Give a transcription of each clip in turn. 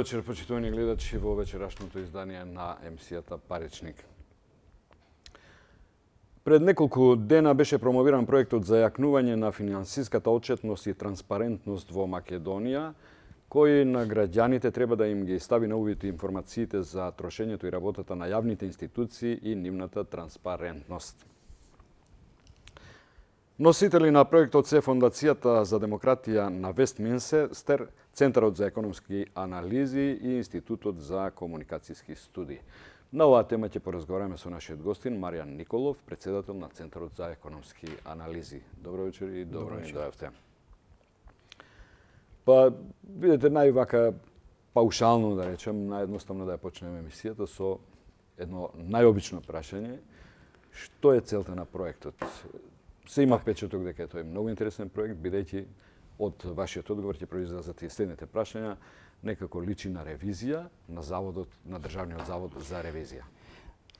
вечер, почитувани гледачи, во вечерашното издание на емисијата Паричник. Пред неколку дена беше промовиран проектот за јакнување на финансиската отчетност и транспарентност во Македонија, кој на граѓаните треба да им ги стави на увид информациите за трошењето и работата на јавните институции и нивната транспарентност. Носители на проектот се Фондацијата за демократија на Вестминстер, Центарот за економски анализи и Институтот за комуникацијски студии. На оваа тема ќе поразговараме со нашиот гостин Маријан Николов, председател на Центарот за економски анализи. Добро вечер и добро ни дојавте. Па, видите, највака паушално да речем, наједноставно да ја почнеме емисијата со едно најобично прашање. Што е целта на проектот? Се има впечаток дека тоа е многу интересен проект, бидејќи од вашиот одговор ќе произлезат и следните прашања, некако личи на ревизија на заводот, на Државниот завод за ревизија.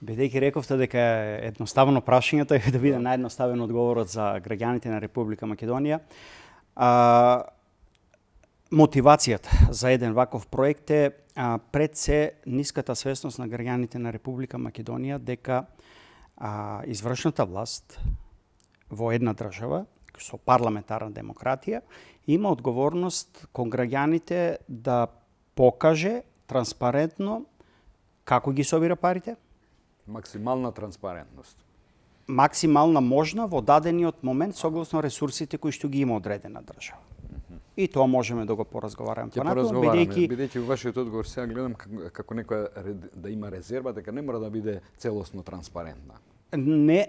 Бидејќи рековте дека е едноставно прашањето е да биде наједноставен одговорот за граѓаните на Република Македонија. Мотивацијата за еден ваков проект е пред се ниската свесност на граѓаните на Република Македонија дека извршната власт во една држава со парламентарна демократија има одговорност кон граѓаните да покаже транспарентно како ги собира парите. Максимална транспарентност. Максимална можна во дадениот момент согласно ресурсите кои што ги има одредена држава. И тоа можеме да го поразговараме понатаму, бидејќи во вашиот одговор сега гледам како некоја да има резерва дека не мора да биде целосно транспарентна. Не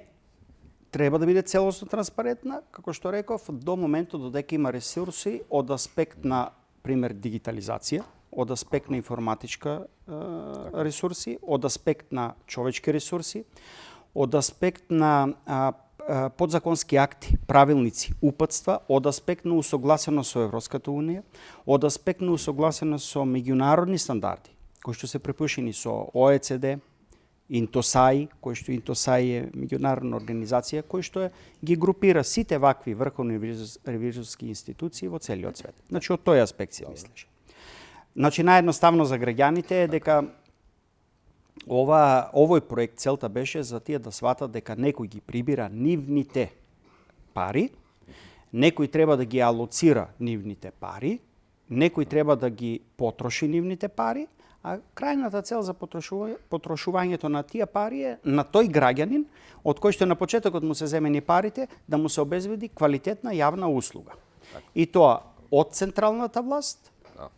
треба да биде целосно транспарентна, како што реков, до моментот додека има ресурси од аспект на, пример, дигитализација, од аспект на информатичка ресурси, од аспект на човечки ресурси, од аспект на подзаконски акти, правилници, упатства, од аспект на усогласено со Европската унија, од аспект на усогласено со меѓународни стандарди, кои што се препушени со ОЕЦД, Интосај, кој што Интосај е меѓународна организација кој што ги групира сите вакви врховни ревизорски институции во целиот свет. Значи од тој аспект се мислеше. Значи наједноставно за граѓаните е дека овој проект целта беше за тие да сватат дека некој ги прибира нивните пари, некој треба да ги алоцира нивните пари, некој треба да ги потроши нивните пари, а крајната цел за потрошувањето на тие пари е на тој граѓанин од кој што на почетокот му се земени парите да му се обезбеди квалитетна јавна услуга. И тоа од централната власт,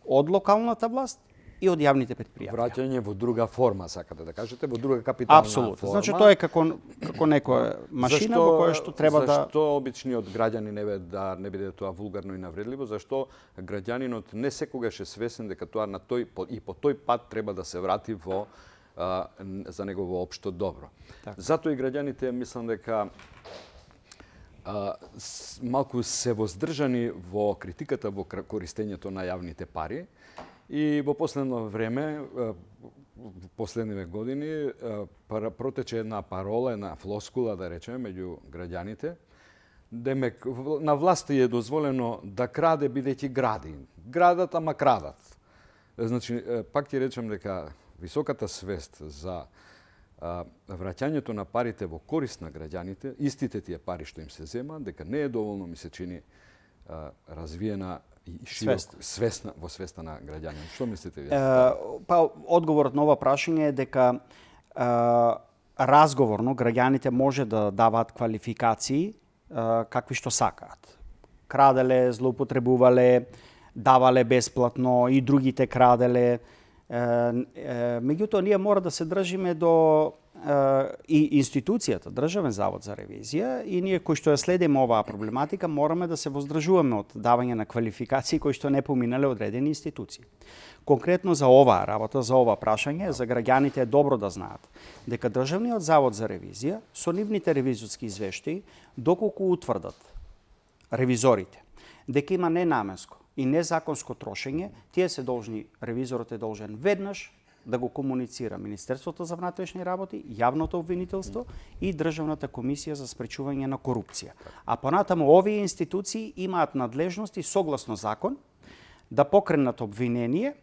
од локалната власт и од јавните предпријатија. Враќање во друга форма, сакате да кажете, во друга капитална Апсолутно. форма. Значи тоа е како некоја машина во која што треба да... Зашто обичниот граѓанин да не биде тоа вулгарно и навредливо, зашто граѓанинот не секогаш е свесен дека тоа на тој и по тој пат треба да се врати во за негово општо добро. Затоа и граѓаните мислам дека малку се воздржани во критиката во користењето на јавните пари. И во последно време, последниве години, протече една парола, една флоскула, да речеме, меѓу граѓаните. Демек, на власти е дозволено да краде бидејќи гради. Градат, ама крадат. Значи, пак ќе речем дека високата свест за враќањето на парите во корист на граѓаните, истите тие пари што им се зема, дека не е доволно, ми се чини, развиена свесна во свеста на граѓанин. Што мислите вие? Па одговорот на ова прашање е дека разговорно граѓаните може да даваат квалификации какви што сакаат. Краделе, злоупотребувале, давале бесплатно и другите краделе. Меѓутоа ние мора да се држиме до и институцијата, Државен завод за ревизија, и ние кои што ја следиме оваа проблематика мораме да се воздржуваме од давање на квалификации кои што не поминале одредени институции. Конкретно за оваа работа, за ова прашање, за граѓаните е добро да знаат дека Државниот завод за ревизија со нивните ревизорски извештаи, доколку утврдат ревизорите дека има ненаменско и незаконско трошење, тие се должни, ревизорот е должен веднаш да го комуницира Министерството за внатрешни работи, јавното обвинителство и Државната комисија за спречување на корупција. А понатаму овие институции имаат надлежности согласно закон да покренат обвинение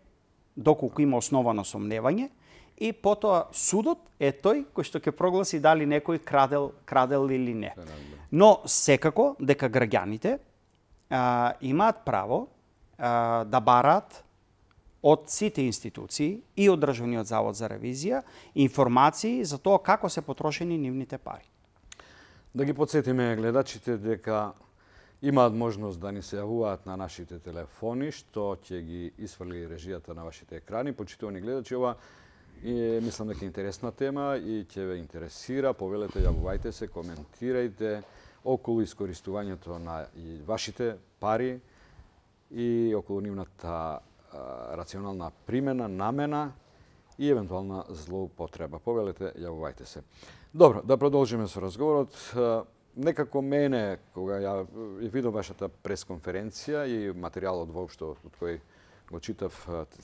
доколку има основано сомневање, и потоа судот е тој кој што ќе прогласи дали некој крадел или не. Но секако дека граѓаните имаат право да бараат од сите институции и од Државниот завод за ревизија информации за тоа како се потрошени нивните пари. Да ги подсетиме гледачите дека имаат можност да ни се јавуваат на нашите телефони, што ќе ги исфрли режијата на вашите екрани. Почитувани гледачи, ова мислам дека е интересна тема и ќе ве интересира. Повелете, јавувајте се, коментирајте околу искористувањето на и вашите пари и околу нивната рационална примена, намена и евентуална злоупотреба. Повелете, јавувајте се. Добро, да продолжиме со разговорот. Некако мене, кога ја видов вашата пресконференција и материјалот воопшто од кој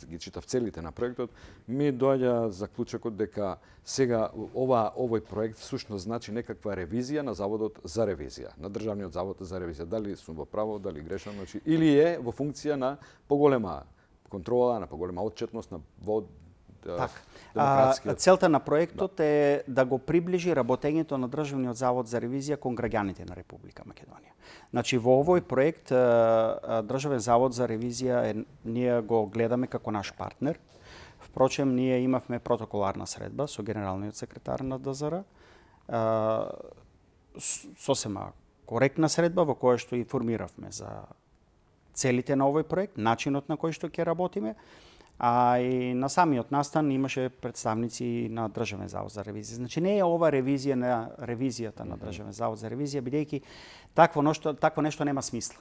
ги читав целите на проектот, ми доаѓа заклучокот дека сега овој проект всушност значи некаква ревизија на Заводот за ревизија, на Државниот завод за ревизија. Дали сум во право, дали грешам, значи, или е во функција на поголема контрола, на поголема отчетност, на демократскиот. Целта на проектот е да го приближи работењето на Државниот завод за ревизија кон граѓаните на Република Македонија. Значи, во овој проект Државен завод за ревизија ние го гледаме како наш партнер. Впрочем, ние имавме протоколарна средба со генералниот секретар на ДЗР, сосема коректна средба во која што информиравме за целите на овој проект, начинот на кој што ќе работиме, а и на самиот настан имаше представници на Државен завод за ревизија. Значи не е ова ревизија на ревизијата на Државен завод за ревизија, бидејќи такво нешто нема смисла.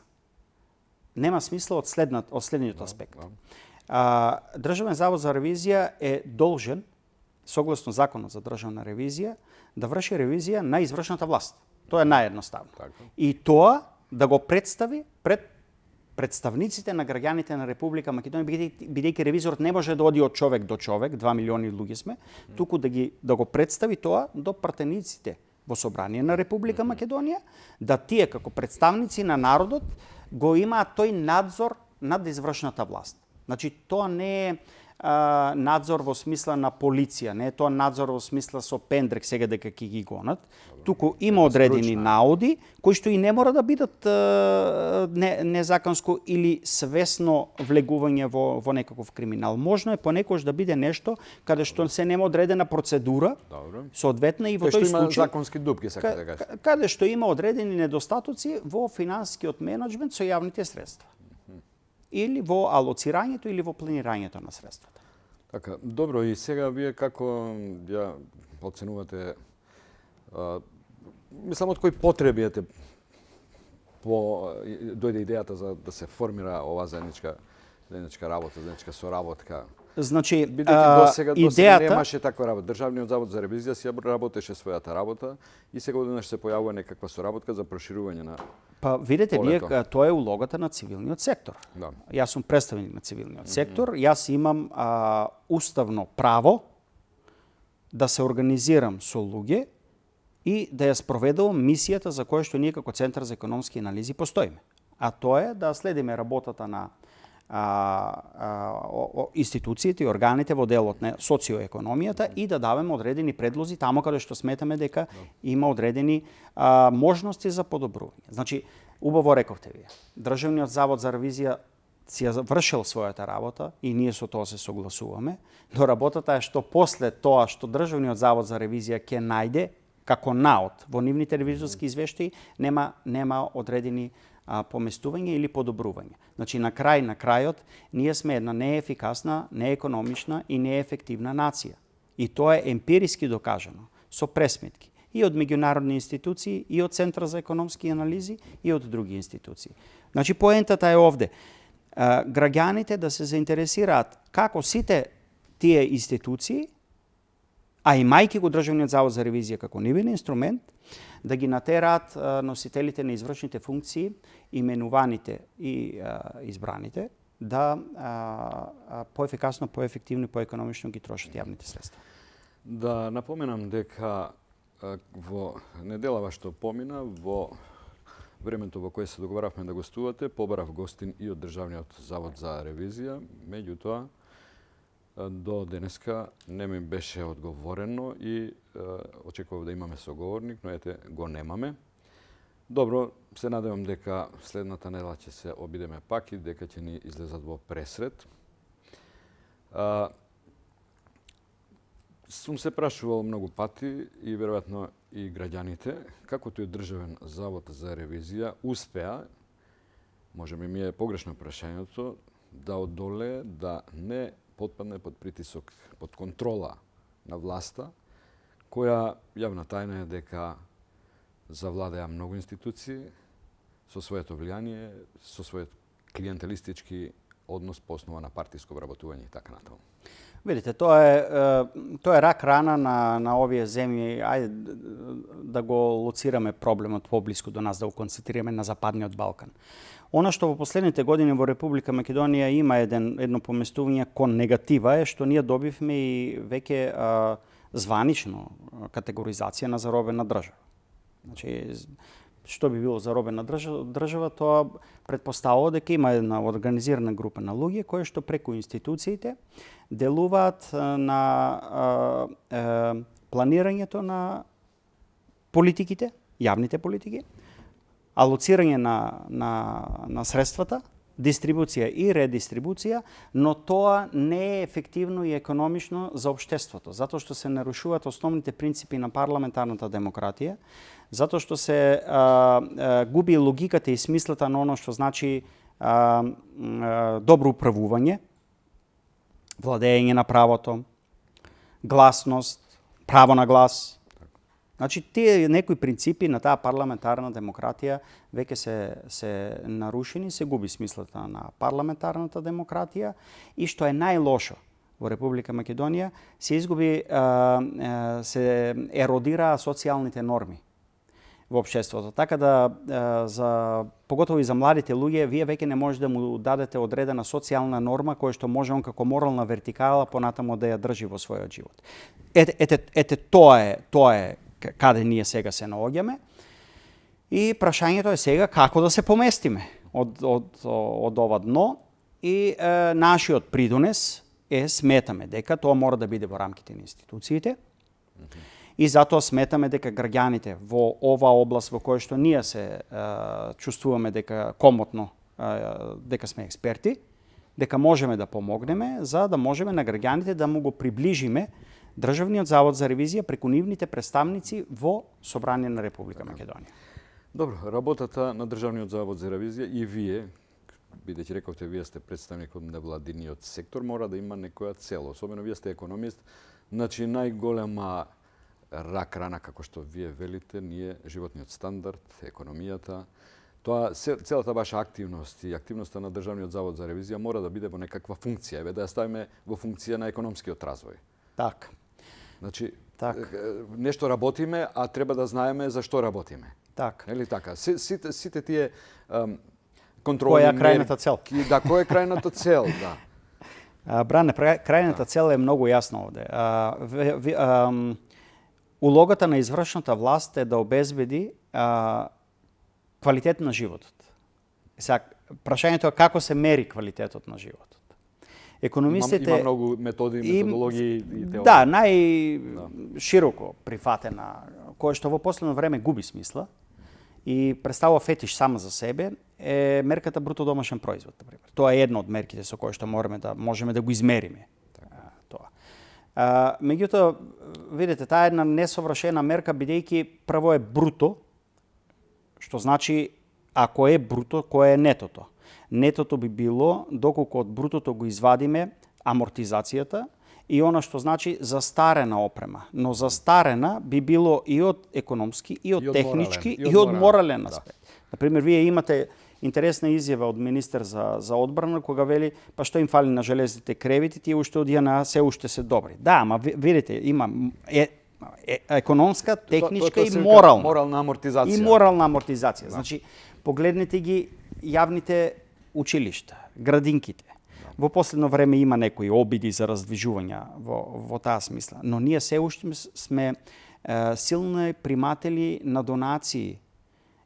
Нема смисла од следниот аспект. Државен завод за ревизија е должен, согласно законот за државна ревизија, да врши ревизија на извршната власт. Тоа е наједноставно. И тоа да го представи пред представниците на граѓаните на Република Македонија, бидејќи ревизорот не може да оди од човек до човек, 2 милиони луѓе сме, туку да го представи тоа до пратениците во собрание на Република Македонија, да тие како представници на народот го имаат тој надзор над извршната власт. Значи тоа не е надзор во смисла на полиција, не е тоа надзор во смисла со пендрек сега дека ќе ги гонат, туку има одредени наоди кои што и не мора да бидат незаконско или свесно влегување во некаков криминал. Можно е понекогаш да биде нешто каде што се нема одредена процедура, соодветна и во тој случај има законски дупки, сака да кажа. Каде што има одредени недостатоци во финансискиот менаџмент со јавните средства. Или во алоцирањето или во планирањето на средствата. Така, добро, и сега вие како ја оценувате, мислам од кои потреби дојде идејата за да се формира ова заедничка работа, заедничка соработка? Значи, бидејќи досега идејата немаше таква работа. Државниот завод за ревизија си работеше својата работа и сега одеднаш се појавува некаква соработка за проширување на Па видете, тоа е улогата на цивилниот сектор. Да. Јас сум представник на цивилниот сектор, јас имам уставно право да се организирам со луѓе и да ја спроведувам мисијата за која што ние како Центар за економски анализи постоиме. А тоа е да следиме работата на институциите и органите во делот на социоекономијата и да даваме одредени предлози таму каде што сметаме дека има одредени можности за подобрување. Значи, убаво рековте вие. Државниот завод за ревизија си ја вршил својата работа и ние со тоа се согласуваме, но работата е што после тоа што Државниот завод за ревизија ќе најде како наод во нивните ревизорски извештаи нема одредени поместување или подобрување. Значи, на крајот, ние сме една неефикасна, неекономична и неефективна нација. И тоа е емпириски докажано, со пресметки. И од меѓународни институции, и од Центар за економски анализи, и од други институции. Значи, поентата е овде. Граѓаните да се заинтересираат како сите тие институции, а имајќи го Државниот завод за ревизија како нивен инструмент, да ги натераат носителите на извршните функции, именуваните и избраните, да поефикасно, поефективно и поекономично ги трошат јавните средства. Да напоменам дека во неделава што помина, во времето во кое се договаравме да гостувате, побарав гостин и од Државниот завод за ревизија, меѓутоа до денеска не ми беше одговорено и очекував да имаме соговорник, но ете го немаме. Добро, се надевам дека следната недела ќе се обидеме пак и дека ќе ни излезат во пресред. Сум се прашувал многу пати и веројатно и граѓаните, како тој Државен завод за ревизија успеа, може би ми е погрешно прашањето, да одолее да не потпадне под притисок, под контрола на власта, која јавна тајна е дека завладеа многу институции со своето влијание, со својот клиентелистички однос по основа на партиско вработување и така натаму. Видите, тоа е рак рана на овие земји. Ајде да го лоцираме проблемот поблиску до нас, да го концентрираме на Западниот Балкан. Она што во последните години во Република Македонија има едно поместување кон негатива е што ние добивме и веќе званично категоризација на заробена држава. Значи, што би било заробена држава, тоа предпоставува дека има една организирана група на луѓе кои што преку институциите делуваат на планирањето на политиките, јавните политики, алоцирање на средствата, дистрибуција и редистрибуција, но тоа не е ефективно и економично за општеството, затоа што се нарушуваат основните принципи на парламентарната демократија, затоа што се губи логиката и смислата на оно што значи добро управување, владење на правото, гласност, право на глас. Значи, тие некои принципи на таа парламентарна демократија веќе се нарушени, се губи смислата на парламентарната демократија и што е најлошо во Република Македонија, се изгуби, се еродира социјалните норми во општеството. Така да, поготово и за младите луѓе, вие веќе не може да му дадете одредена социјална норма која што може он како морална вертикала понатамо да ја држи во својот живот. Ете тоа е каде ние сега се наоѓаме. И прашањето е сега како да се поместиме од ова дно и нашиот придонес сметаме дека тоа мора да биде во рамките на институциите. И затоа сметаме дека граѓаните во ова област во која што ние се чувствуваме дека комотно, дека сме експерти, дека можеме да помогнеме за да можеме на граѓаните да му го приближиме Државниот завод за ревизија преку нивните представници во Собрание на Република Македонија. Добро, работата на Државниот завод за ревизија и вие, бидејќи рековте вие сте представник од невладиниот сектор, мора да има некоја цел. Особено вие сте економист, значи најголема рак рана, како што вие велите, ние животниот стандард, економијата. Тоа целата ваша активност и активноста на Државниот завод за ревизија мора да биде во некаква функција, да ја ставиме во функција на економскиот развој. Така. Значи, нешто работиме, а треба да знаеме за што работиме. Така. Нели така? Сите тие контролни која е крајната цел? Да, која е крајната цел, да. Бране, крајната цел е многу јасна овде. Улогата на извршната власт е да обезбеди квалитет на животот. Сега, прашањето е како се мери квалитетот на животот. Економистите има многу методи, методологии и теории. Да, најшироко прифатена, која што во последно време губи смисла и представува фетиш сама за себе, е мерката бруто домашен производ, например. Тоа е една од мерките со кои што можеме да го измериме. Тоа. Меѓутоа, видите, таа една несовршена мерка, бидејќи прво е бруто, што значи ако е бруто, кој е нетото. Нетото би било доколку од брутото го извадиме амортизацијата и она што значи застарена опрема. Но застарена би било и од економски, и од технички, и од морален аспект. Например, вие имате интересна изјава од министер за одбрана кога вели па што им фали на железните кревити, тие уште од ЈНА се уште се добри. Да, ама видите, има економска, техничка и морална. Морална амортизација. И морална амортизација. Значи, погледнете ги јавните училишта, градинките. Во последно време има некои обиди за раздвижување во таа смисла, но ние се уште сме силни приматели на донации.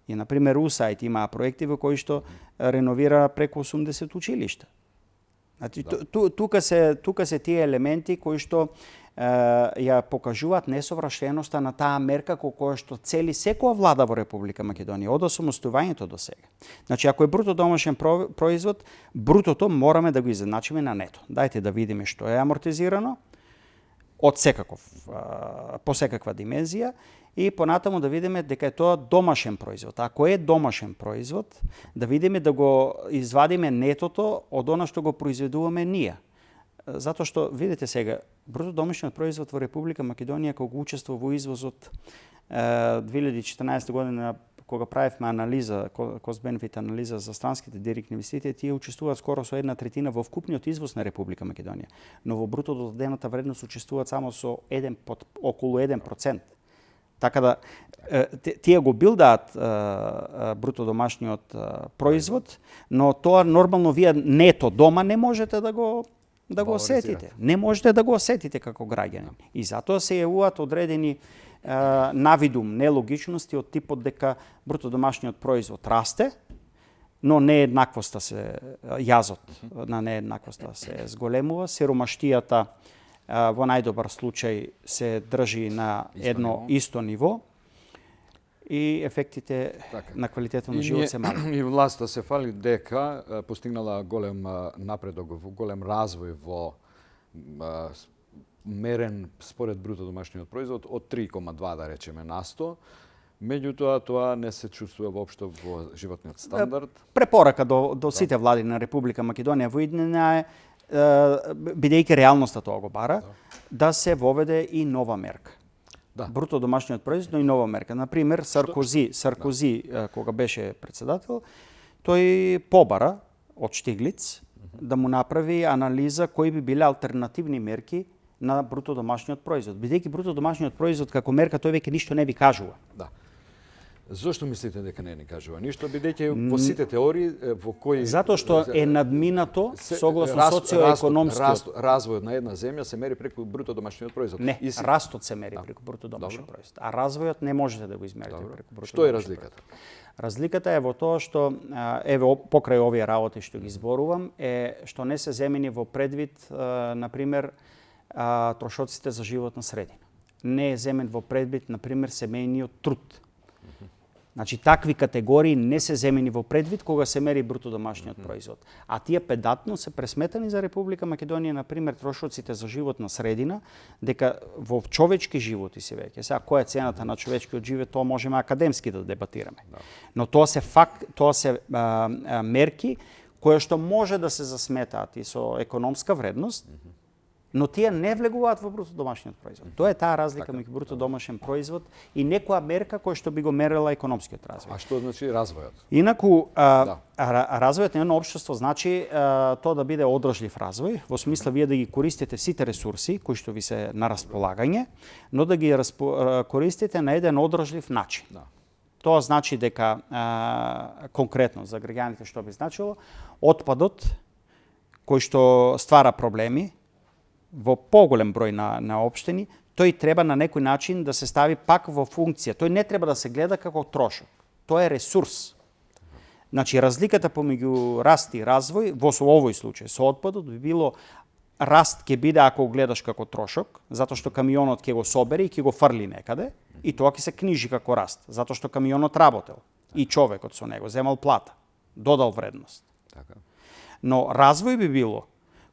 И, например, USAID има проекти во кои што реновира преку 80 училишта. Значи, тука се тие елементи кои што ја покажуваат несовршеноста на таа мерка која што цели секоја влада во Република Македонија од осамостојувањето до сега. Значи, ако е бруто домашен производ, брутото мораме да го изедначиме на нето. Дајте да видиме што е амортизирано од по секаква димензија и понатаму да видиме дека е тоа домашен производ. Ако е домашен производ, да видиме да го извадиме нетото од она што го произведуваме ние. Затоа што, видите сега, бруто домашниот производ во Република Македонија кога учествува во извозот 2014 година, кога правевме анализа, cost-benefit анализа за странските директни инвестиции, тие учествуваат скоро со 1/3 во вкупниот извоз на Република Македонија. Но во бруто додадената вредност учествуваат само со околу 1%. Така да, тие го билдаат бруто домашниот производ, но тоа нормално вие нето дома не можете да го осетите. Не можете да го осетите како граѓанин. И затоа се јавуваат одредени навидум нелогичности од типот дека бруто домашниот производ расте, но нееднаквоста јазот на нееднаквоста се зголемува, сиромаштијата во најдобар случај се држи на едно исто ниво и ефектите на квалитетот на живот се мали. И власта се фали дека постигнала голем напредок, голем развој во мерен според бруто домашниот производ од 3,2 да речеме на 100. Меѓутоа тоа не се чувствува воопшто во животниот стандард. Препорака до сите влади на Република Македонија во иднина е, бидејќи реалноста тоа го бара, да се воведе и нова мерка. Бруто домашниот производ, но и нова мерка. Например, Саркози кога беше председател, тој побара од Штиглиц да му направи анализа кои би биле алтернативни мерки на бруто домашниот производ. Бидејќи бруто домашниот производ како мерка тој веќе ништо не ви кажува. Да. Зошто мислите дека не ни кажува ништо, бидејќи во сите теории во кои затоа што е надминато согласно социоекономскиот развојот на една земја се мери преку бруто домашниот производ. Не, растот се мери преку бруто домашен производ, а развојот не можете да го измерите преку бруто. Што е разликата? Разликата е во тоа што покрај овие работи што ги зборувам е што не се земени во предвид например трошоците за животна средина. Не е земен во предвид например семејниот труд. Значи, такви категории не се земени во предвид кога се мери бруто домашниот производ. А тие педатно се пресметани за Република Македонија, например, трошоците за животна средина, дека во човечки животи се веќе. Сега, која е цената на човечкиот живот, тоа можеме академски да дебатираме. Но тоа се мерки кои што може да се засметаат и со економска вредност, но тие не влегуваат во бруто домашниот производ. Тоа е таа разлика меѓу бруто домашен производ и некоја мерка која што би го мерила економскиот развој. А што значи развојот? Инаку, развојот на едно општество значи тоа да биде одржлив развој, во смисла вие да ги користите сите ресурси кои што ви се на располагање, но да ги користите на еден одржлив начин. Тоа значи дека конкретно за граѓаните што би значило, отпадот кој што ствара проблеми во поголем број на општини, тој треба на некој начин да се стави пак во функција. Тој не треба да се гледа како трошок. Тоа е ресурс. Значи, разликата помеѓу раст и развој, во овој случај со отпадот, би било раст ќе биде ако го гледаш како трошок, затоа што камионот ќе го собере и ќе го фрли некаде, и тоа ќе се книжи како раст, затоа што камионот работел и човекот со него земал плата, додал вредност. Но развој би било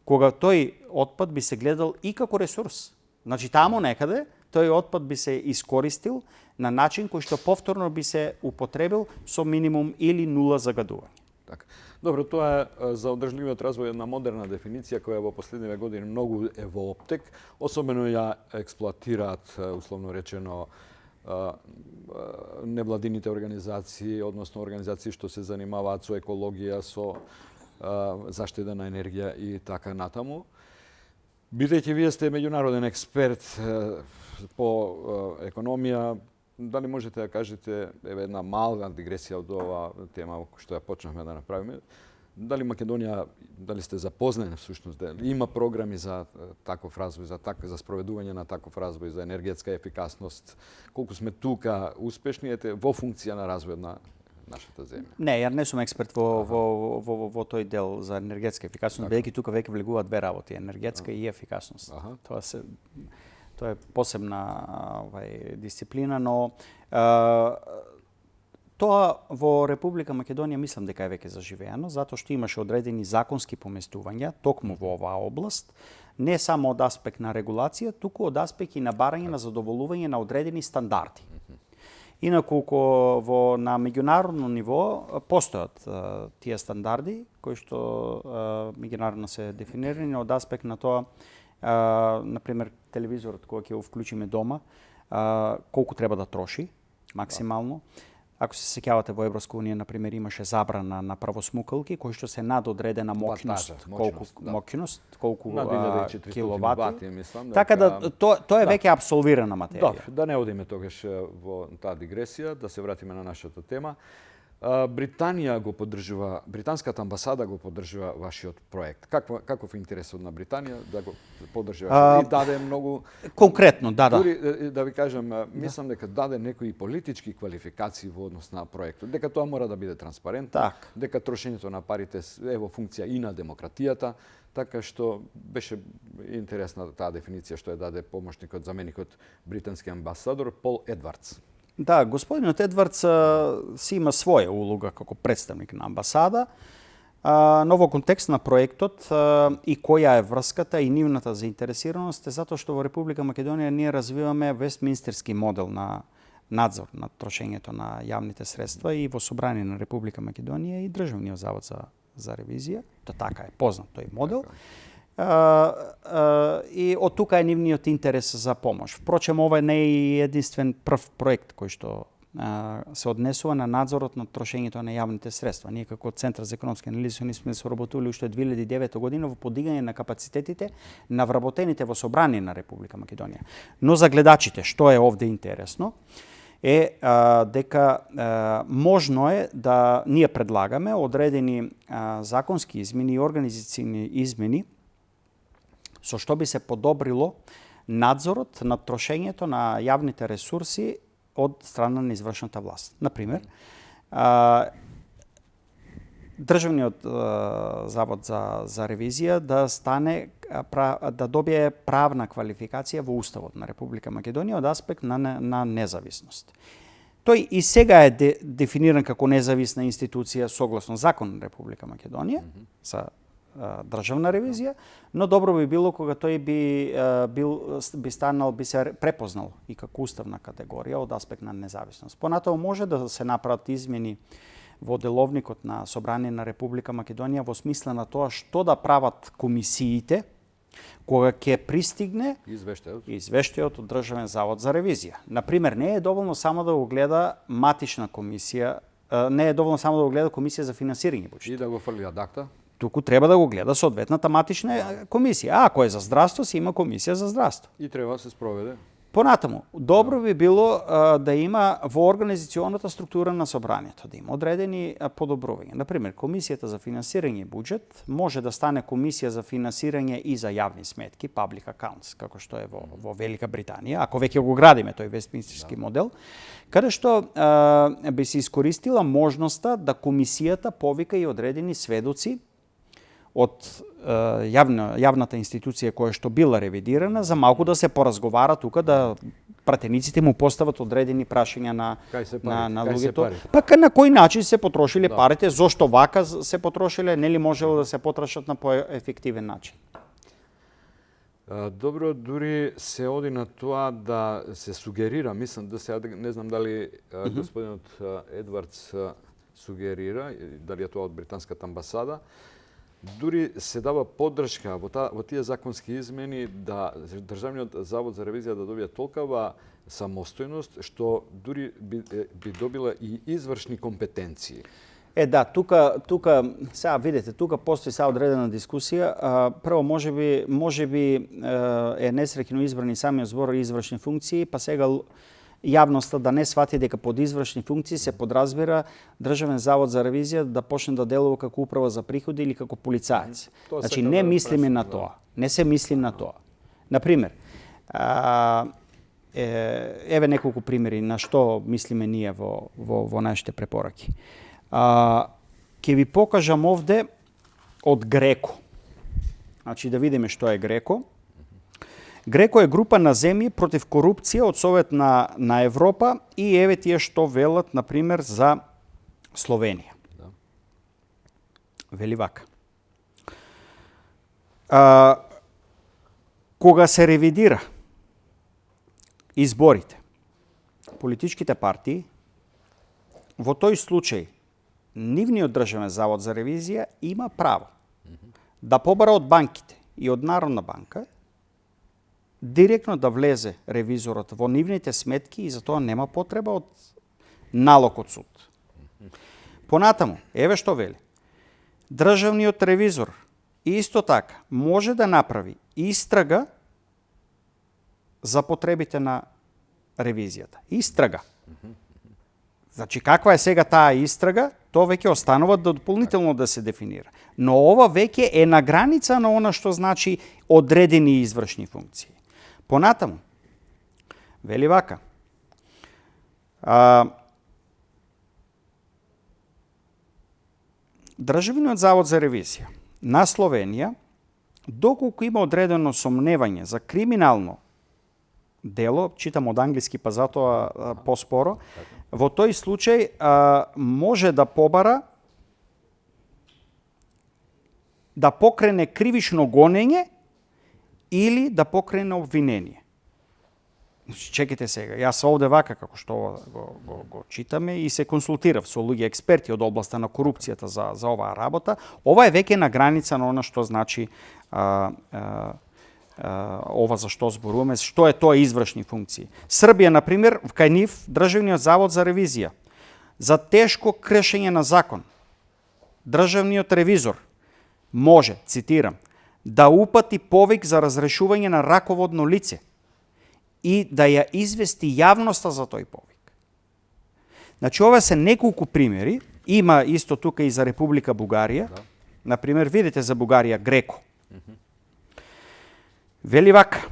кога тој отпад би се гледал и како ресурс. Значи, таму некаде, тој отпад би се искористил на начин кој што повторно би се употребил со минимум или нула загадување. Така. Добро, тоа е за одржливиот развој една модерна дефиниција која во последниве години многу е во оптек, особено ја експлоатираат, условно речено, невладините организации, односно организации што се занимаваат со екологија, со заштита на енергија и така натаму. Бидејќи вие сте меѓународен експерт по економија, дали можете да кажете една мала дигресија од ова тема што ја почнавме да направиме? Дали Македонија, дали сте запознани всушност, дали има програми за таков развој, за спроведување на таков развој, за енергетска ефикасност? Колку сме тука успешни во функција на развојот на нашата земја. Не, ја не сум експерт во тој дел за енергетска ефикасност, бидејќи тука веќе влегуваат две работи, енергетска и ефикасност. Тоа е посебна дисциплина, но тоа во Република Македонија мислам дека е веќе заживеано, затоа што имаше одредени законски поместувања токму во оваа област, не само од аспект на регулација, туку од аспект и на барање на задоволување на одредени стандарди. Инаку на меѓународно ниво постојат тие стандарди кои што меѓународно се дефинирани од аспект на тоа, например телевизорот кога ќе го вклучиме дома, колку треба да троши максимално. Ако се сеќавате во Европска унија, например, имаше забрана на правосмукалки кои што се над одредена моќност, колку киловати. Така да тоа е веќе апсолвирана материја. Добро, да не одиме тогаш во таа дигресија, да се вратиме на нашата тема. Британија го поддржува, британската амбасада го поддржува вашиот проект. Каков е интересот на Британија да го поддржи вашиот? И даде многу конкретно, дури да ви кажам, мислам дека даде некои политички квалификации во однос на проектот, дека тоа мора да биде транспарентно, дека трошењето на парите е во функција и на демократијата, така што беше интересна таа дефиниција што ја даде помошникот, заменикот британски амбасадор Пол Едвардс. Да, господинот Едвардс си има своја улога како представник на амбасада, но во контекст на проектот и која е врската и нивната заинтересираност е затоа што во Република Македонија ние развиваме вестминстерски модел на надзор над трошењето на јавните средства и во собрание на Република Македонија и Државниот завод за ревизија. Тоа така е познат тој модел. И од тука е нивниот интерес за помош. Впрочем, ова не е и единствен прв проект кој што се однесува на надзорот над трошењето на јавните средства. Ние како Центар за економски анализи сме соработували уште 2009 година во подигање на капацитетите на вработените во собрание на Република Македонија. Но за гледачите, што е овде интересно, е дека можно е да ние предлагаме одредени законски измени и организациони измени со што би се подобрило надзорот над трошењето на јавните ресурси од страна на извршната власт. Например, Државниот завод за ревизија да добие правна квалификација во Уставот на Република Македонија од аспект на независност. Тој и сега е дефиниран како независна институција согласно закон на Република Македонија за државна ревизија, но добро би било кога тој би се препознал и како уставна категорија од аспект на независност. Понатаму може да се направат измени во деловникот на Собрание на Република Македонија во смисла на тоа што да прават комисиите кога ќе пристигне извештајот од Државен завод за ревизија. Например, не е доволно само да го гледа матична комисија, не е доволно само да го гледа комисија за финансирање буџет. И да го фрли ad acta. Туку треба да го гледа соодветната матична комисија. Ако е за здравство, се има комисија за здравство. И треба да се спроведе. Понатаму, добро би било да има во организационата структура на собранието, да има одредени подобрувања. Например, комисијата за финансирање и буџет може да стане комисија за финансирање и за јавни сметки, public accounts, како што е во Велика Британија, ако веќе го градиме тој вестминстерски модел, каде што би се искористила можноста да комисијата повика и одредени сведоци од јавната институција која што била ревидирана, за малку да се поразговара тука, да пратениците му постават одредени прашања на луѓето. Па на кој начин се потрошиле парите, зошто вака се потрошиле, нели можело да се потрошат на поефективен начин? Добро, дури се оди на тоа да се сугерира, мислам да се, не знам дали господинот Едвардс сугерира, дали е тоа од британската амбасада, дури се дава поддршка во тие законски измени да Државниот завод за ревизија да добие толкова самостојност што дури би добила и извршни компетенции. Да, тука сега видите, тука постои сега одредена дискусија. Прво можеби е несреќно избрани самиот збор извршни функции, па сега јавноста да не свати дека под извршни функции се подразбира Државен завод за ревизија да почне да делува како управа за приходи или како полицаец. Значи не мислиме на тоа. Не се мисли на тоа. Например, еве неколку примери на што мислиме ние во нашите препораки. Ќе ви покажам овде од Греко. Значи да видиме што е Греко. Греко е група на земји против корупција од Совет на Европа и еве тие што велат, например, за Словенија. Да. Вели вака. Кога се ревидира изборите, политичките партии, во тој случај, нивниот државен завод за ревизија има право да побара од банките и од Народна банка директно да влезе ревизорот во нивните сметки и за тоа нема потреба од налог од суд. Понатаму, еве што вели. Државниот ревизор исто така може да направи истрага за потребите на ревизијата. Истрага. Значи, каква е сега таа истрага, тоа веќе останува дополнително да се дефинира. Но ова веќе е на граница на она што значи одредени извршни функции. Понатаму, вели вака. Државниот завод за ревизија на Словенија, доколку има одредено сомневање за криминално дело, читам од англиски па затоа поспоро, во тој случај може да побара да покрене кривично гонење или да покрене обвинение. Чекайте сега, јас овде вака како што го читаме и се консултирав со луѓе експерти од областа на корупцијата за оваа работа. Ова е веќе на граница на она што значи ова за што зборуваме, што е тоа извршни функции. Србија, например, кај нив Државниот завод за ревизија за тешко кршење на закон, државниот ревизор може, цитирам, да упати повик за разрешување на раководно лице и да ја извести јавноста за тој повик. Значи, ова се неколку примери, има исто тука и за Република Бугарија. Да. Например, видите за Бугарија Греко. Вели вака,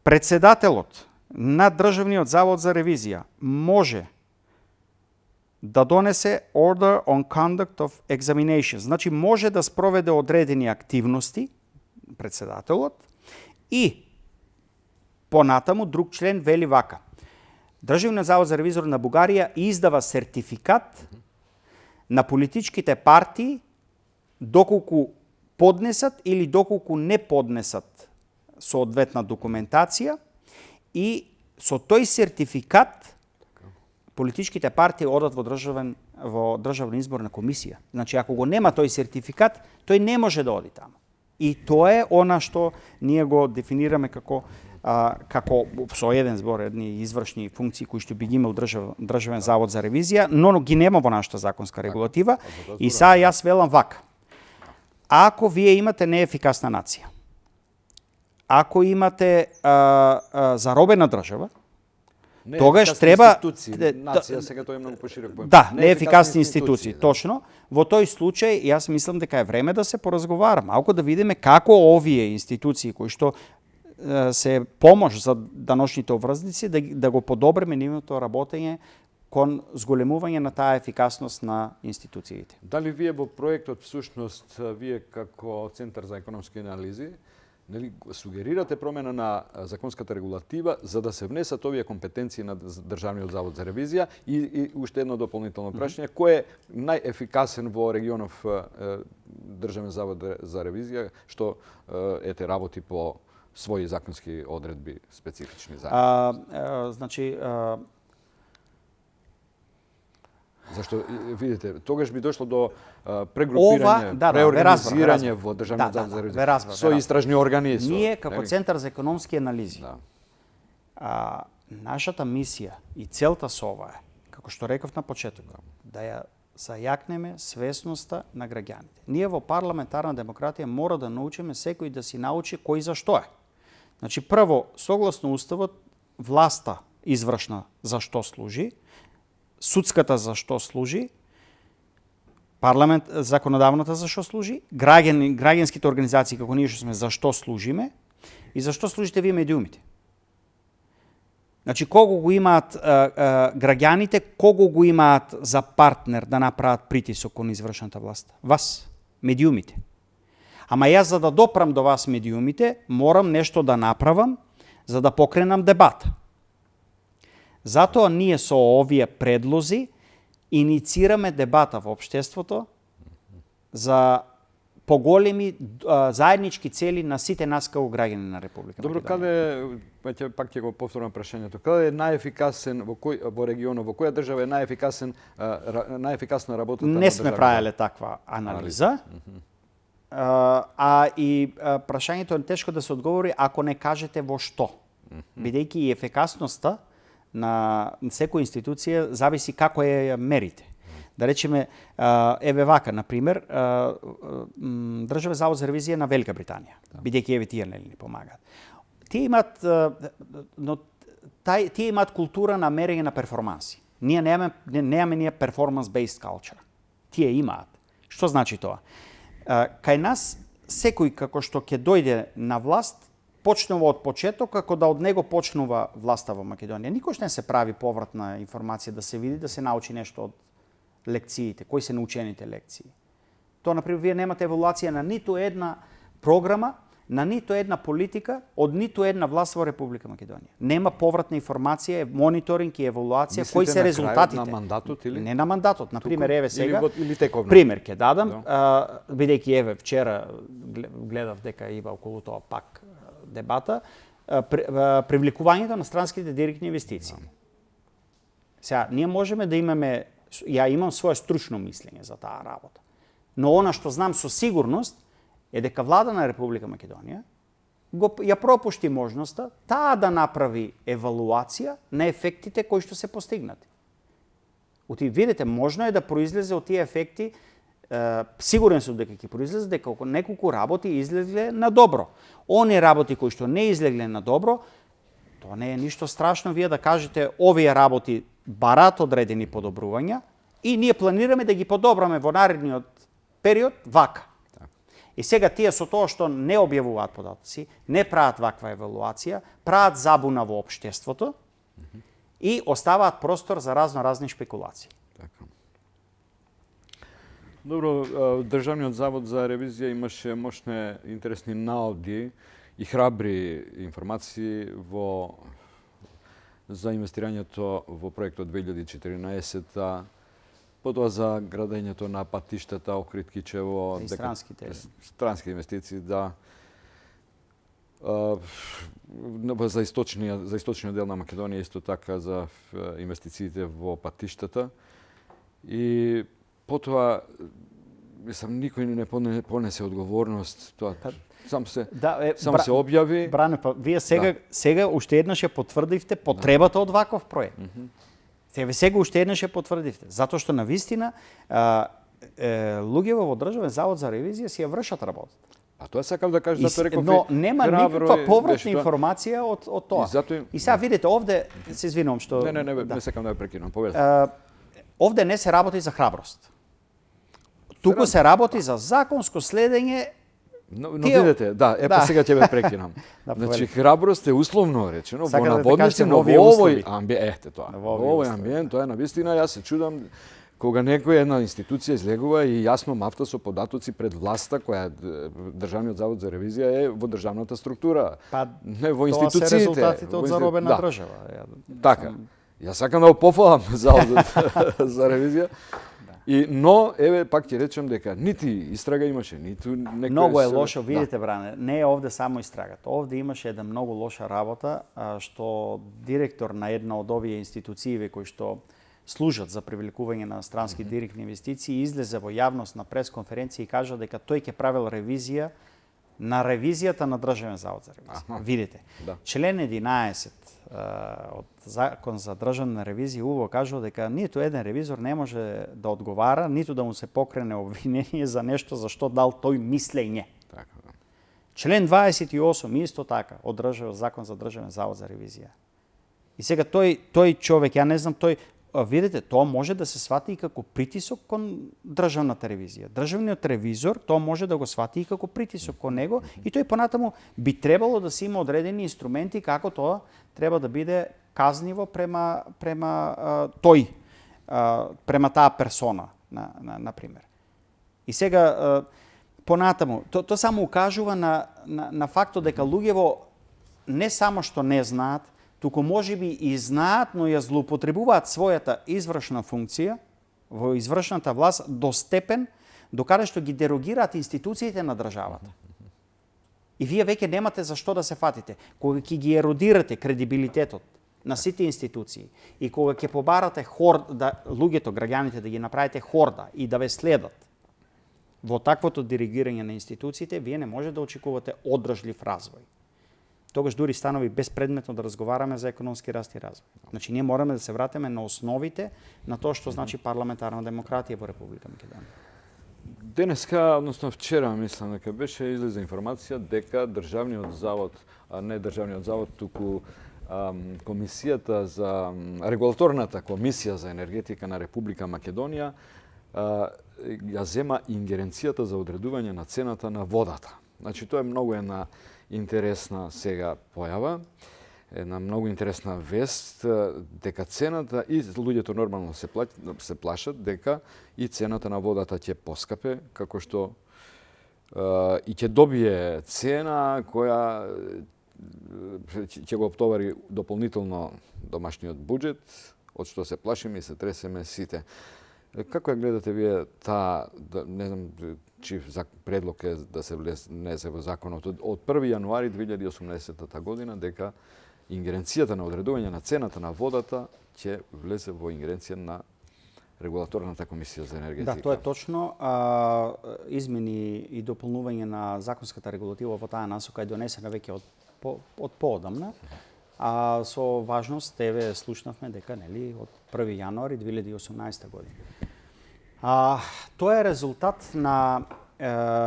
председателот на Државниот завод за ревизија може да донесе Order on Conduct of Examination. Значи, може да спроведе одредени активности, председателот, и понатаму друг член вели вака. Државниот завод за ревизор на Бугарија издава сертификат на политичките партии доколку поднесат или доколку не поднесат соодветна документација и со тој сертификат политичките партии одат во државна изборна комисија. Значи, ако го нема тој сертификат, тој не може да оди таму. И тоа е она што ние го дефинираме како со еден збор, едни извршни функции кои што би ги имал државен завод за ревизија, но ги нема во нашата законска регулатива. И сега јас велам вака. Ако вие имате неефикасна нација, ако имате заробена држава, тогаш треба нација, сега тоа е многу поширок поим. Да, неефикасни институции, точно. Во тој случај јас мислам дека е време да се поразговара, малку да видиме како овие институции кои што се помош за даношните обврзници да го подобриме нивното работење кон зголемување на таа ефикасност на институциите. Дали вие во проектот всушност вие како Центар за економски анализи сугерирате промена на законската регулатива за да се внесат овие компетенции на Државниот завод за ревизија и уште едно дополнително прашање, кој е најефикасен во регионов Државен завод за ревизија што работи по своји законски одредби специфични за значи зашто видите, тогаш би дошло до прегрупирање, преорганизирање во Државниот завод за ревизија со истражни органи. Ние како Центар за економски анализи, нашата мисија и целта со ова е, како што реков на почетокот, да ја зајакнеме свесноста на граѓаните. Ние во парламентарна демократија мора да научиме секој да си научи кој за што е. Значи, прво, согласно Уставот, власта извршна за што служи, судската за што служи, законодавната за што служи, граѓанските организации како ние што сме за што служиме и за што служите вие медиумите. Значи, кого го имаат граѓаните, кого го имаат за партнер да направат притисок кон извршната власт? Вас, медиумите. Ама јас за да допрам до вас медиумите, морам нешто да направам за да покренам дебата. Затоа ние со овие предлози иницираме дебата во општеството за поголеми заеднички цели на сите нас како граѓани на Република Добро, Македонија. каде пак ќе го повторам прашањето. Каде е најефикасен во регионот, во која држава е најефикасна работата на Не сме државата? правеле таква анализа. И прашањето е тешко да се одговори ако не кажете во што. Бидејќи и ефикасноста на секоја институција зависи како ја мерите. Да речеме, еве вака, например, Државен завод за ревизија на Велика Британија, бидејќи еве тие ни помагаат. Тие имаат тие имаат култура на мерење на перформанси. Ние немаме performance-based culture. Тие имаат. Што значи тоа? Кај нас секој како што ќе дојде на власт почнува од почеток како да од него почнува власта во Македонија. Никош не се прави повратна информација да се види, да се научи нешто од лекциите, кои се научените лекции. Тоа, например, вие немате евалуација на ниту една програма, на ниту една политика, од ниту една власт во Република Македонија. Нема повратна информација, мониторинг и евалуација, кои се резултатите. На мандатот или? Не на мандатот. Например, еве сега, или тековно. пример ќе дадам, бидејќи еве вчера гледав дека има околу тоа пак дебата, привлекувањето на странските директни инвестиции. Сега, ние можеме да имаме, ја имам свое стручно мислење за таа работа, но она што знам со сигурност е дека влада на Република Македонија ја пропушти можноста таа да направи евалуација на ефектите кои што се постигнати. Видите, можно е да произлезе од тие ефекти, сигурен сум дека ќе произлезе дека неколку работи излегле на добро. Оние работи кои што не излегле на добро, тоа не е ништо страшно вие да кажете овие работи бараат одредени подобрувања и ние планираме да ги подобраме во наредниот период вака. И сега тие со тоа што не објавуваат податоци, не прават ваква евалуација, прават забуна во општеството и оставаат простор за разни шпекулации. Така. Добро, Државниот завод за ревизија имаше мощни интересни наоди и храбри информации за инвестирањето во проектот 2014, потоа за градењето на патиштата Охрид Кичево, И странски инвестиции, да. За источниот дел на Македонија исто така за инвестициите во патиштата. И потоа никој не понесе одговорност, тоа сам се објави. Бране, вие сега уште еднаш ја потврдивте потребата од ваков проект. Сега уште еднаш ја потврдивте, затоа што навистина луѓето во Државен завод за ревизија си ја вршат работата. А тоа сакам да кажам, затоа реков. Но нема никаква повратна информација од тоа. И сега видите овде, се извинувам што Не сакам да ја прекинам, повелете. Овде не се работи за храброст. Туку се работи за законско следење. Но видите, па сега ќе ве прекинам. Значи храброст е условно речено во наводници, но во овој амбиент, во овој амбиент, тоа е навистина, јас се чудам кога некоја една институција излегува и јасно мафта со податоци пред власта, која Државниот завод за ревизија е во државната структура, не во институциите. Тоа се резултатите од заробена држава. Така. Јас сакам да го пофалам Заводот за ревизија. Но, еве, пак ќе речем дека нити истрага имаше, ниту некој... Многу е лошо, видите, Бране, не е овде само истрагата. Овде имаше една многу лоша работа, што директор на една од овие институции кои што служат за привлекување на странски директни инвестиции, излезе во јавност на пресконференција и кажа дека тој ќе правил ревизија на ревизијата на Државен завод за ревизија. Видите, член 11 од Закон за државна ревизија убаво кажува дека ниту еден ревизор не може да одговара, ниту да му се покрене обвинение за нешто за што дал тој мислење. Член 28 исто така од Закон за државен завод за ревизија. И сега тој човек, ја не знам, видите, тоа може да се свати и како притисок кон државната ревизија. Државниот ревизор, тоа може да го свати и како притисок кон него и тој понатаму би требало да се има одредени инструменти како тоа треба да биде казниво према тој, према таа персона, на пример. И сега понатаму, то само укажува на фактот дека луѓево не само што не знаат, туку можеби и знаат, но ја злоупотребуваат својата извршна функција во извршната власт до степен до каде што ги дерогираат институциите на државата. И вие веќе немате за што да се фатите. Кога ќе ги еродирате кредибилитетот на сите институции и кога ќе побарате луѓето, граѓаните да ги направите хорда и да ве следат во таквото диригирање на институциите, вие не може да очекувате одржлив развој. Тогаш дури станови безпредметно да разговараме за економски раст и развој. Значи, ние мораме да се вратиме на основите на тоа што значи парламентарна демократија во Република Македонија. Денеска, односно вчера, мислам дека беше излезе информација дека Државниот завод, а не Државниот завод, туку комисијата за регулаторната комисија за енергетика на Република Македонија ја зема ингеренцијата за одредување на цената на водата. Значи, тоа е многу една интересна сега појава, една многу интересна вест, дека цената, и луѓето нормално се плашат дека и цената на водата ќе поскапе, како што и ќе добие цена која ќе го оптовари дополнително домашниот буџет, од што се плашиме и се тресеме сите. Како ја гледате вие таа, не знам, чив предлог е да се внесе во законот од 1 јануари 2018 година, дека ингеренцијата на одредување на цената на водата ќе влезе во ингеренција на регулаторната комисија за енергетика. Да, тоа е точно. Измени и дополнување на законската регулатива во таа насока е донесена веќе од поодамна. Со важност, еве слушнавме дека нели од 1 јануари 2018 година. Тоа е резултат на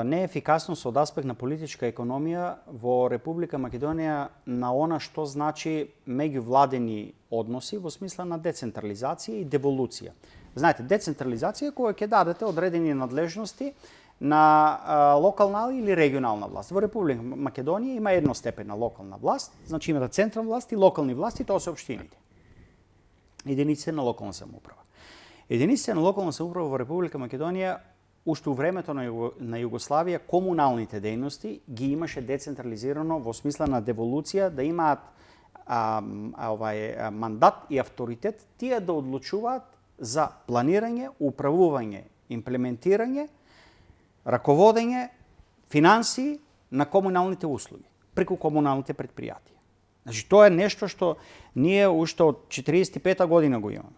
неефикасност од аспект на политичка економија во Република Македонија на она што значи меѓувладени односи во смисла на децентрализација и деволуција. Знаете, децентрализација кога ќе дадете одредени надлежности на локална или регионална власт. Во Република Македонија има едностепена локална власт, значи имате централна власт и локални власти, тоа се општините. Единиците на локална самоуправа. Единиците на локална самоуправа во Република Македонија уште у времето на Југославија комуналните дејности ги имаше децентрализирано во смисла на деволуција, да имаат мандат и авторитет тие да одлучуваат за планирање, управување, имплементирање, раководење, финансии на комуналните услуги преку комуналните предпријатија. Значи, тоа е нешто што ние уште од 45-та година го имаме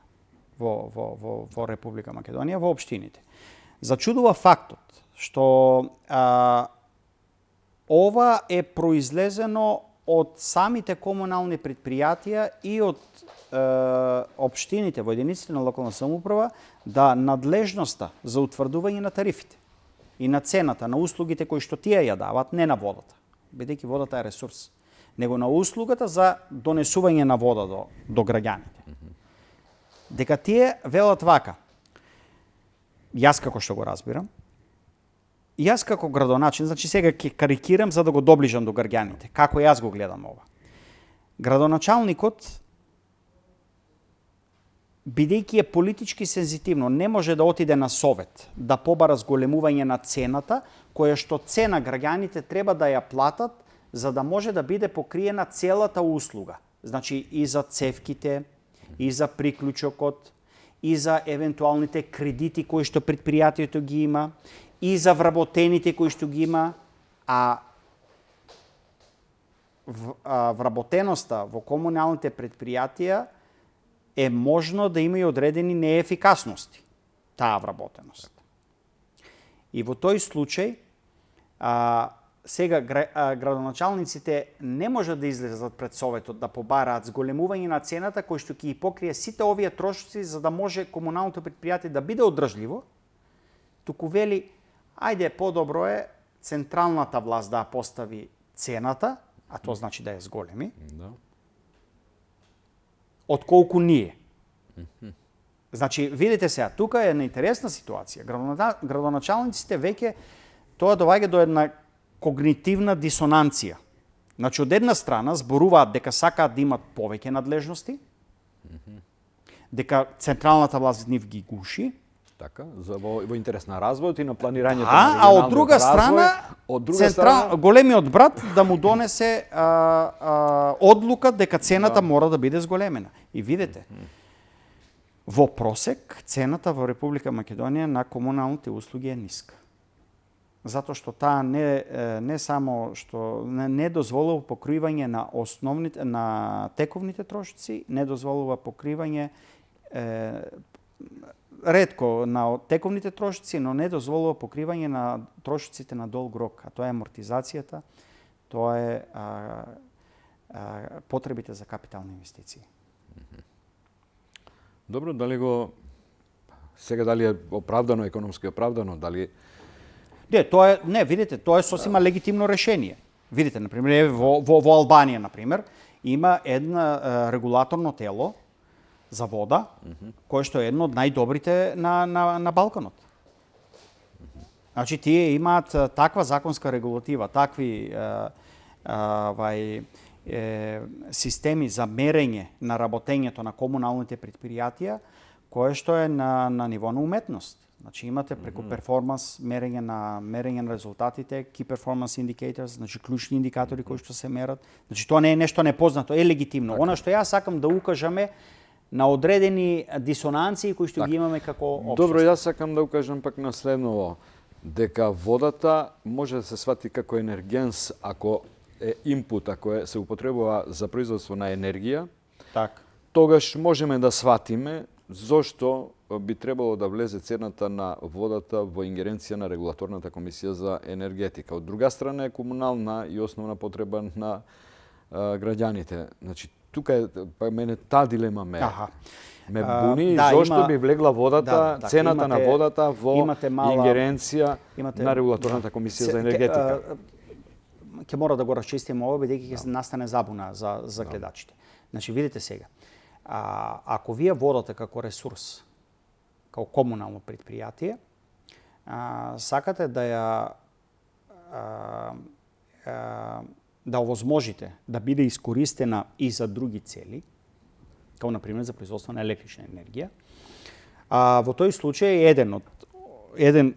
во Република Македонија, во општините. Зачудува фактот што ова е произлезено од самите комунални предпријатија и од општините во единиците на локална самоуправа да надлежноста за утврдување на тарифите и на цената на услугите кои што тие ја дават, не на водата, бидејќи водата е ресурс, него на услугата за донесување на вода до граѓаните. Дека тие велат вака, јас како што го разбирам, јас како градоначелник, значи сега ќе карикирам за да го доближам до граѓаните, како јас го гледам ова. Градоначалникот, бидејќи е политички сензитивно, не може да отиде на совет да побара зголемување на цената, која што цена граѓаните треба да ја платат за да може да биде покриена целата услуга. Значи и за цевките, и за приклучокот, и за евентуалните кредити кои што предпријатието ги има, и за вработените кои што ги има, вработеноста во комуналните предпријатија е можно да има и одредени неефикасности, таа вработеност. И во тој случај, сега градоначалниците не можат да излезат пред советот да побараат зголемување на цената кој што ќе ги покрие сите овие трошоци за да може комуналното предпријатие да биде одржливо, туку вели, ајде по-добро е централната власт да постави цената, а тоа значи да ја зголеми, отколку ние. Значи, видите сега, тука е една интересна ситуација. Градоначалниците веќе тоа доваѓа до една когнитивна дисонанција. Значи, од една страна зборуваат дека сакаат да имат повеќе надлежности, дека централната власт нив ги гуши, Така, во интерес на развојот и на планирањето на а регионалниот од друга страна, големиот брат да му донесе одлука дека цената мора да биде зголемена. И видете, во просек цената во Република Македонија на комуналните услуги е ниска. Затоа што таа не само што не дозволува покривање на основните, на тековните трошоци, не дозволува покривање ретко на тековните трошоци, но не дозволува покривање на трошоците на долг рок, а тоа е амортизацијата, тоа е потребите за капитални инвестиции. Добро, дали е оправдано, економски оправдано, дали видите, тоа е сосема легитимно решение. Видите, например, во Албанија, например, има едно регулаторно тело за вода, кое што е едно од најдобрите на Балканот. Значи, тие имаат таква законска регулатива, такви системи за мерење на работењето на комуналните предпријатија, кое што е на ниво на уметност. Значи, имате преку перформанс мерење на резултатите, key performance indicators, значи клучни индикатори кои што се мерат. Значи, тоа не е нешто непознато, е легитимно. Она што јас сакам да укажаме на одредени дисонанции кои што ги имаме како општество. Добро, јас сакам да укажам пак на следново, дека водата може да се свати како енергенс ако е инпут, ако се употребува за производство на енергија. Так. Тогаш можеме да сватиме зошто би требало да влезе цената на водата во ингеренција на регулаторната комисија за енергетика. Од друга страна е комунална и основна потреба на граѓаните. Значи, тука мене таа дилема ме буни, зошто би влегла водата, цената на водата во ингеренција на регулаторната комисија за енергетика. Ќе мора да го расчистиме ова, бидејќи ќе настане забуна за гледачите. Значи, видите сега, ако вие водата како ресурс, како комунално предпријатие, сакате да овозможите да биде искористена и за други цели, како например за производство на електрична енергија, во тој случај еден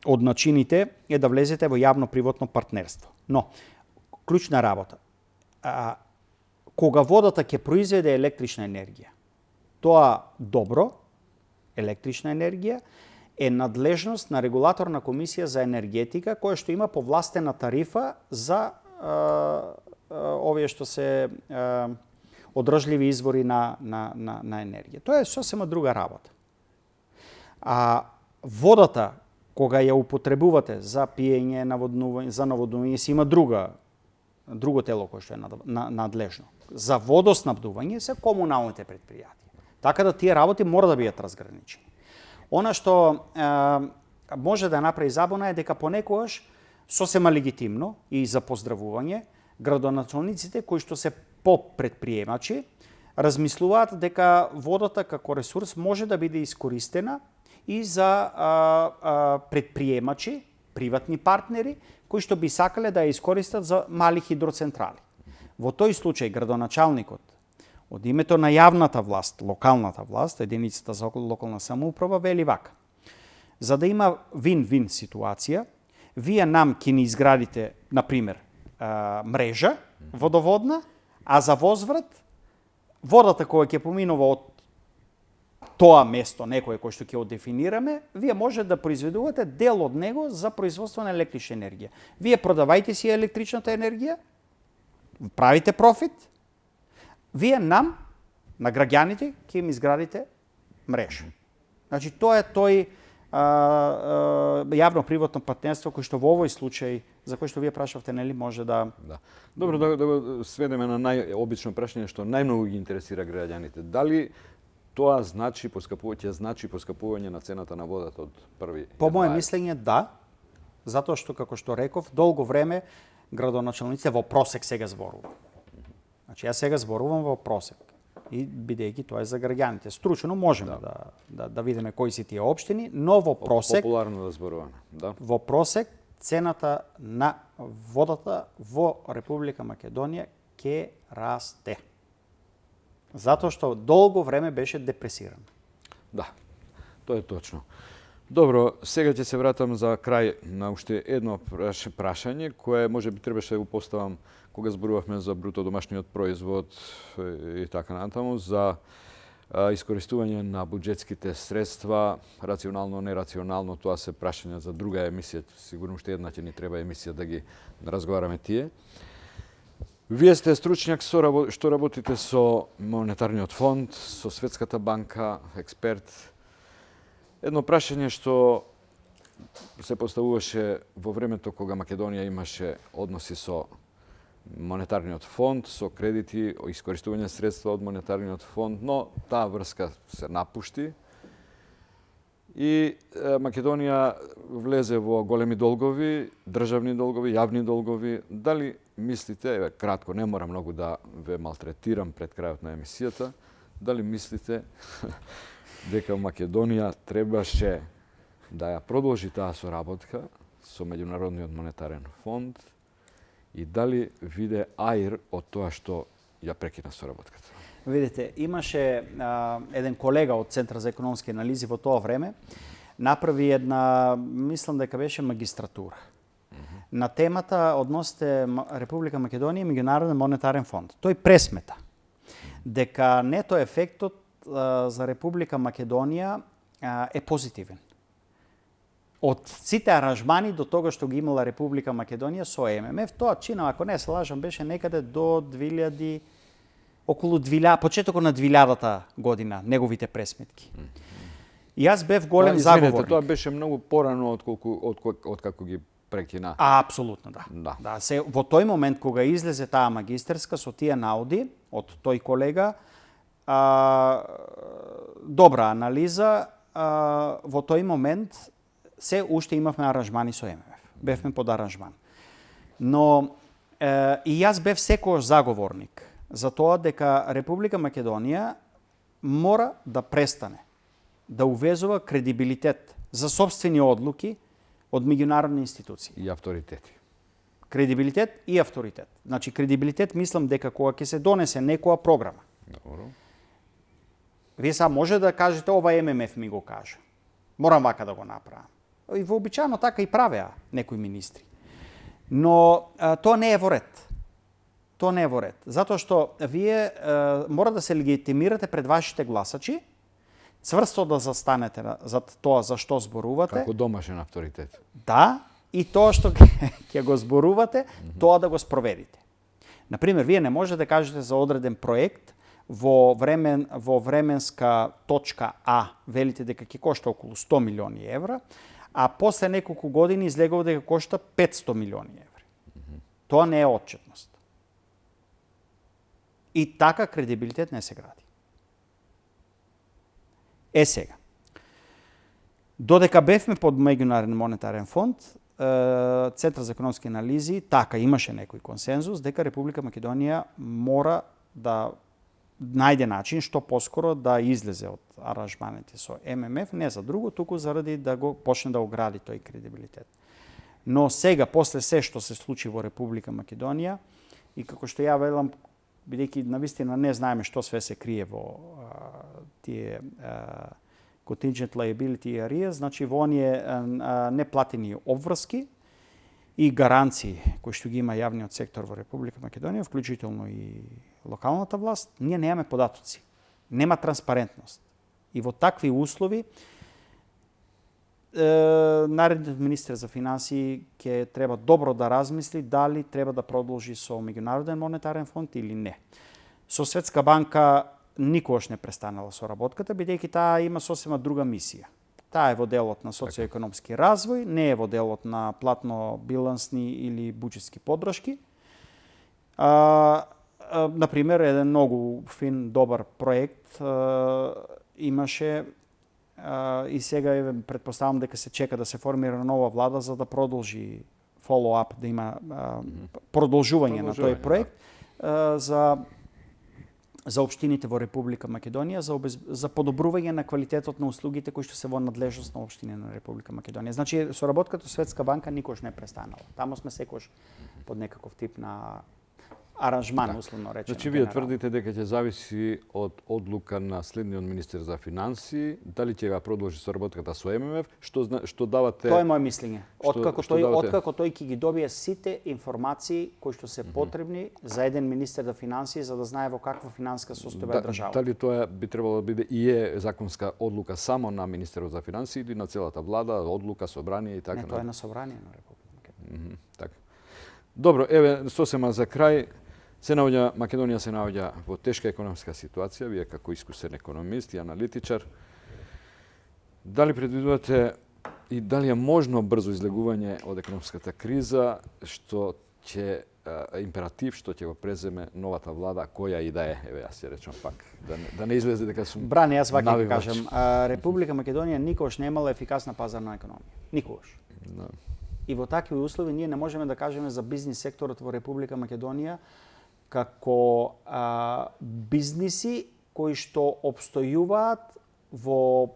од начините е да влезете во јавно-приватно партнерство. Но, клучна работа, кога водата ќе произведе електрична енергија, тоа добро, електрична енергија, е надлежност на регулаторна комисија за енергетика, која што има повластена тарифа за овие што се одржливи извори на енергија. Тоа е сосема друга работа. Водата, кога ја употребувате за пиење, за наводнување, си има друго тело кое што е надлежно. За водоснабдување се комуналните предпријатија. Така да тие работи мора да бидат разграничени. Она што може да направи забуна е дека понекогаш сосема легитимно и за поздравување градоначалниците кои што се попредприемачи размислуваат дека водата како ресурс може да биде искористена и за предприемачи, приватни партнери кои што би сакале да ја искористат за мали хидроцентрали. Во тој случај градоначалникот од името на јавната власт, локалната власт, единицата за локална самоуправа, вели вака. За да има вин-вин ситуација, вие нам ќе ни изградите, например, мрежа водоводна, а за возврат, водата која ќе поминува од тоа место, некој кој што ќе го дефинираме, вие може да произведувате дел од него за производство на електрична енергија. Вие продавајте си електричната енергија, правите профит, вие нам, на граѓаните, ќе им изградите мрежа. Значи, тоа е тој јавно-приватно партнерство кој што во овој случај, за кој што вие прашавте, нели, може да... Добро, да го сведеме на најобично прашање што најмногу ги интересира граѓаните. Дали тоа значи поскапување на цената на водата од 1 јануари? По моје мислење, да, затоа што, како што реков, долго време градоначалниците во просек сега зборува. Значи, јас сега зборувам во просек. И бидејќи тоа е за граѓаните. Стручено можеме да видиме кои се тие општини, но во просек... Популарно да зборуваме, да. Во просек цената на водата во Република Македонија ќе расте. Затоа што долго време беше депресиран. Да, тоа е точно. Добро, сега ќе се вратам за крај на уште едно прашање, кое може би требаше да го поставам кога зборувавме за бруто домашниот производ и така натаму, за искористување на буџетските средства, рационално, нерационално, тоа се прашања за друга емисија, сигурно уште една ќе ни треба емисија да ги разговараме тие. Вие сте стручњак што работите со Монетарниот фонд, со Светската банка, експерт. Едно прашање што се поставуваше во времето кога Македонија имаше односи со Монетарниот фонд, со кредити, искористување средства од Монетарниот фонд, но таа врска се напушти и Македонија влезе во големи долгови, државни долгови, јавни долгови. Дали мислите, кратко, не мора многу да ве малтретирам пред крајот на емисијата, дали мислите дека Македонија требаше да ја продолжи таа соработка со Меѓународниот монетарен фонд и дали виде аир од тоа што ја прекина соработката? Видите, имаше еден колега од Центар за економски анализи во тоа време, направи една, мислам дека беше магистратура, на темата односите Република Македонија и Меѓународен монетарен фонд. Тој пресмета дека нето ефектот за Република Македонија е позитивен. Од сите аранжмани до тога што ги имала Република Македонија со ММФ, тоа чина, ако не се лажам, беше некаде до 2000, околу почетокот на 2000-та година, неговите пресметки. И јас бев голем заговорник. Тоа беше многу порано од како ги прекина. Апсолутно, да. Да, во тој момент кога излезе таа магистерска со тие науди од тој колега, добра анализа, во тој момент се уште имавме аранжмани со ММФ. Бевме под аранжман. Но и јас бев секојаш заговорник за тоа дека Република Македонија мора да престане да увезува кредибилитет за сопствени одлуки од меѓународни институции. И авторитети. Кредибилитет и авторитет. Значи, кредибилитет мислам дека кога ќе се донесе некоја програма. Добро. Вие сега може да кажете ова ММФ ми го каже. Морам вака да го направам. И вообичаено така и правеа некои министри. Но тоа не е во ред. Тоа не е во ред. Затоа што вие мора да се легитимирате пред вашите гласачи, цврсто да застанете за тоа за што зборувате. Како домашен авторитет. Да, и тоа што ќе го зборувате, тоа да го спроведите. Например, вие не можете да кажете за одреден проект во временска точка А, велите дека ќе кошта околу 100 милиони евра, а после неколку години излегува дека кошта 500 милиони евра. Тоа не е отчетност. И така кредибилитет не се гради. Сега. Додека бевме под Меѓународен монетарен фонд, Центар за економски анализи, така имаше некој консензус дека Република Македонија мора да најде начин што поскоро да излезе од аранжманите со ММФ, не за друго, туку заради да го почне да огради тој кредибилитет. Но сега, после се што се случи во Република Македонија, и како што ја велам, бидејќи навистина не знаеме што све се крие во тие contingent liability areas, значи во оние неплатени обврски и гаранции кои што ги има јавниот сектор во Република Македонија, вклучително и локалната власт, ние немаме податоци. Нема транспарентност. И во такви услови наредниот министер за финансии ќе треба добро да размисли дали треба да продолжи со Меѓународен монетарен фонд или не. Со Светска банка никогаш не престанала соработката, бидејќи таа има сосема друга мисија. Таа е во делот на социоекономски развој, не е во делот на платно-билансни или буџетски поддршки. Например, еден многу фин, добар проект имаше и сега претпоставам дека се чека да се формира нова влада за да продолжи follow-up, да има продолжување на тој проект за за општините во Република Македонија за подобрување на квалитетот на услугите кои што се во надлежност на општини на Република Македонија. Значи, соработката со Светска банка никош не престанала. Тамо сме секош под некаков тип на аранжман, условно речено. Значи, вие тврдите дека ќе зависи од одлука на следниот министер за финансии, дали ќе го продолжи соработката со ММФ, што давате... Тоа е моје мислење. Откако тој ќе ги добие сите информации кои што се потребни за еден министер за финансии за да знае во каква финансиска состојба е државата. Дали тоа би требало да биде и е законска одлука само на министерот за финансии или на целата влада, одлука, собрание и така? Не, тоа е на собрание на Република Македонија. Така. Добро, еве сосема за крај. Македонија се наоѓа во тешка економска ситуација, вие како искусен економист и аналитичар. Дали предвидувате и дали е можно брзо излегување од економската криза, што ќе императив што ќе го преземе новата влада, која и да е, еве јас ќе речам пак, да не излезе дека сум Бране, јас вака ќе кажам, Република Македонија никогаш не имала ефикасна пазарна економија. Никогаш. Да. И во такви услови ние не можеме да кажеме за бизнис секторот во Република Македонија како бизниси кои што обстојуваат во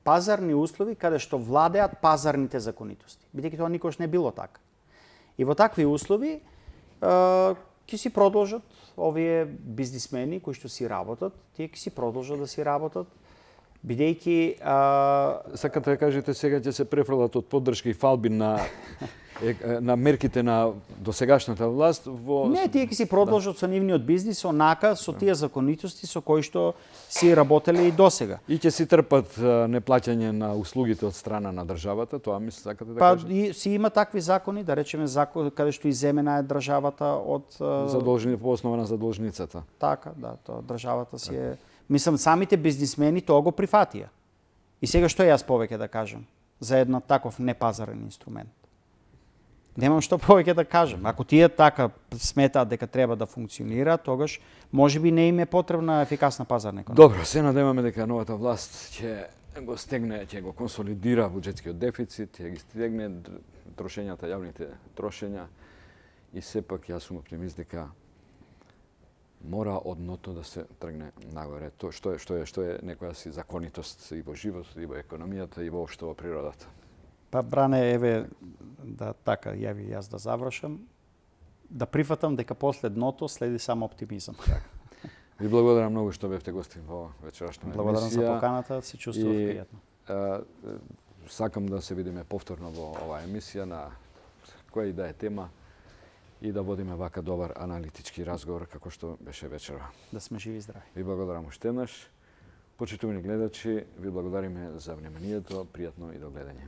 пазарни услови каде што владеат пазарните законитости. Бидејќи тоа никогаш не било така. И во такви услови ќе си продолжат овие бизнисмени кои што си работат, тие ќе си продолжат да си работат, бидејќи сакате да кажете сега ќе се префрлат од поддршка и фалби на мерките на досегашната власт во... Не, тие ќе си продолжат со нивниот бизнис онака со тие законитости со кои што си работеле и досега. И ќе си трпат неплаќање на услугите од страна на државата, тоа мислите сакате да кажете? И си има такви закони, да речеме закон каде што иземена е државата од по основа на задолжницата. Така, да, тоа државата си е. Мислам, самите бизнисмени тоа го прифатија. И сега што јас повеќе да кажам за една таков непазарен инструмент? Немам што повеќе да кажам. Ако тие така сметаат дека треба да функционира, тогаш можеби не им е потребна ефикасна пазарна економија. Добро, се надеваме дека новата власт ќе го стегне, ќе го консолидира буџетскиот дефицит, ќе ги стегне трошењата, јавните трошења и сепак јас сум оптимист дека мора од дното да се тргне нагоре. Тоа што е некоја си законитост и во животот, и во економијата, и воопшто во природата. Па, Бране, еве, да така јави јас да завршам, да прифатам дека после дното следи само оптимизам. Ви благодарам многу што бевте гости во вечерашната емисија. Благодарам за поканата, се чувствував пријатно. Сакам да се видиме повторно во оваа емисија на која и да е тема и да водиме вака добар аналитички разговор како што беше вечерва. Да сме живи и здрави. Ви благодарам уште еднаш. Почитувани гледачи, ви благодариме за вниманието, пријатно и до гледање.